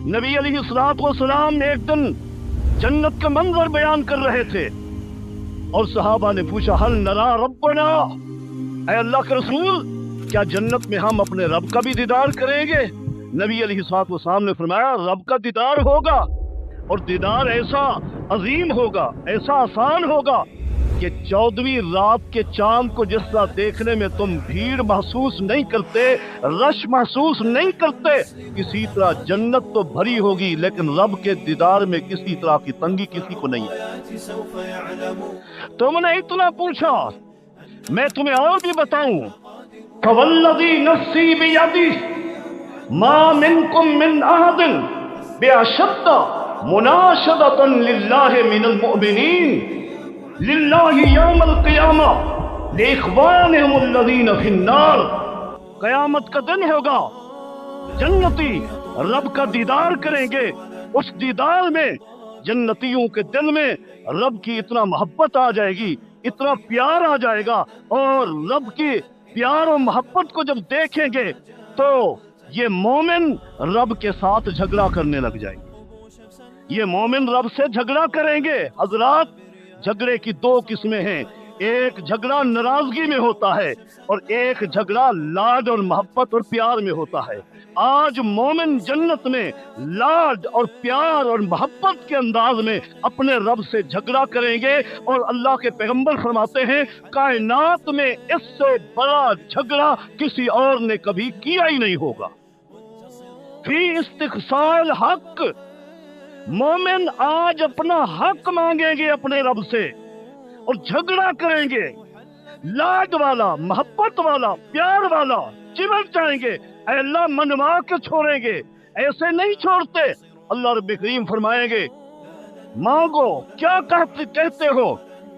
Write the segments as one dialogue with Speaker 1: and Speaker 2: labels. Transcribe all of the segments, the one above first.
Speaker 1: नबी अलैहिस्सलाम एक दिन जन्नत का मंजर बयान कर रहे थे और सहाबा ने पूछा, हल नरा रब्बना, ऐ अल्लाह के रसूल, क्या जन्नत में हम अपने रब का भी दीदार करेंगे? नबी अलैहिस्सलाम ने फरमाया, रब का दीदार होगा, और दीदार ऐसा अजीम होगा, ऐसा आसान होगा कि 14वीं रात के चांद को जिस तरह देखने में तुम भीड़ महसूस नहीं करते, रश महसूस नहीं करते, किसी तरह जन्नत तो भरी होगी लेकिन रब के दीदार में किसी तरह की तंगी किसी को नहीं है। तुमने इतना पूछा, मैं तुम्हें और भी बताऊं, फवल्लज़ी नफ्सी बियदिही मा मिनकुम मिन अहदिन बिअशद्द मुनाशदतन लिल्लाहि मिनल मुअमिनीन लिल्लाहि यौमल क़ियामा लिइख़वानिहिमुल्लज़ीना फ़िन्नार। क़यामत का दिन होगा, जन्नती रब का दीदार करेंगे। उस दीदार में जन्नतियों के दिल में रब की इतना मोहब्बत आ जाएगी, इतना प्यार आ जाएगा, और रब की प्यार और मोहब्बत को जब देखेंगे तो ये मोमिन रब के साथ झगड़ा करने लग जाएंगे। ये मोमिन रब से झगड़ा करेंगे। हजरात, झगड़े की दो किस्में हैं, एक झगड़ा नाराजगी में होता है और एक झगड़ा लाड और मोहब्बत और प्यार में होता है। आज मोमिन जन्नत में लाड और प्यार और मोहब्बत के अंदाज में अपने रब से झगड़ा करेंगे, और अल्लाह के पैगंबर फरमाते हैं, कायनात में इससे बड़ा झगड़ा किसी और ने कभी किया ही नहीं होगा। फी इस्तिग़साल हक, मोमिन आज अपना हक मांगेंगे अपने रब से और झगड़ा करेंगे, लाड वाला, मोहब्बत वाला, प्यार वाला, चिमट जाएंगे, ऐ अल्लाह मनवा के छोड़ेंगे, ऐसे नहीं छोड़ते। अल्लाह रब्बे करीम फरमाएंगे, मांगो, क्या कहते हो?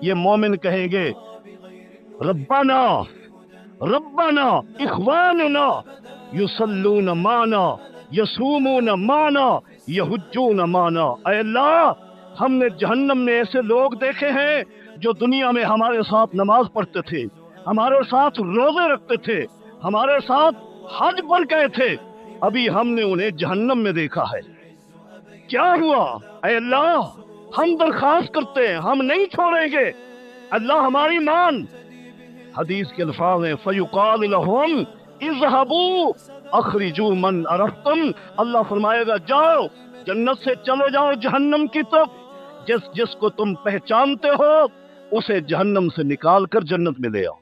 Speaker 1: ये मोमिन कहेंगे, रब्बाना रब्बाना इख्वानुना युसल्लून माना यसूमून माना यहुज्जून माना। ऐ अल्लाह, हमने जहन्नम में ऐसे लोग देखे हैं जो दुनिया में हमारे साथ नमाज पढ़ते थे, हमारे साथ रोजे रखते थे, हमारे साथ हज पर गए थे, अभी हमने उन्हें जहन्नम में देखा है। क्या हुआ? ऐ अल्लाह, हम दरखास्त करते हैं, हम नहीं छोड़ेंगे, अल्लाह हमारी मान। हदीस के अल्फाज हैं, फयुकाल लहुम इज़हबू अखरिजू मन अरफ्तम। अल्लाह फरमाएगा, जाओ जन्नत से चले जाओ जहन्नम की तरफ, जिसको तुम पहचानते हो उसे जहन्नम से निकाल कर जन्नत में ले आओ।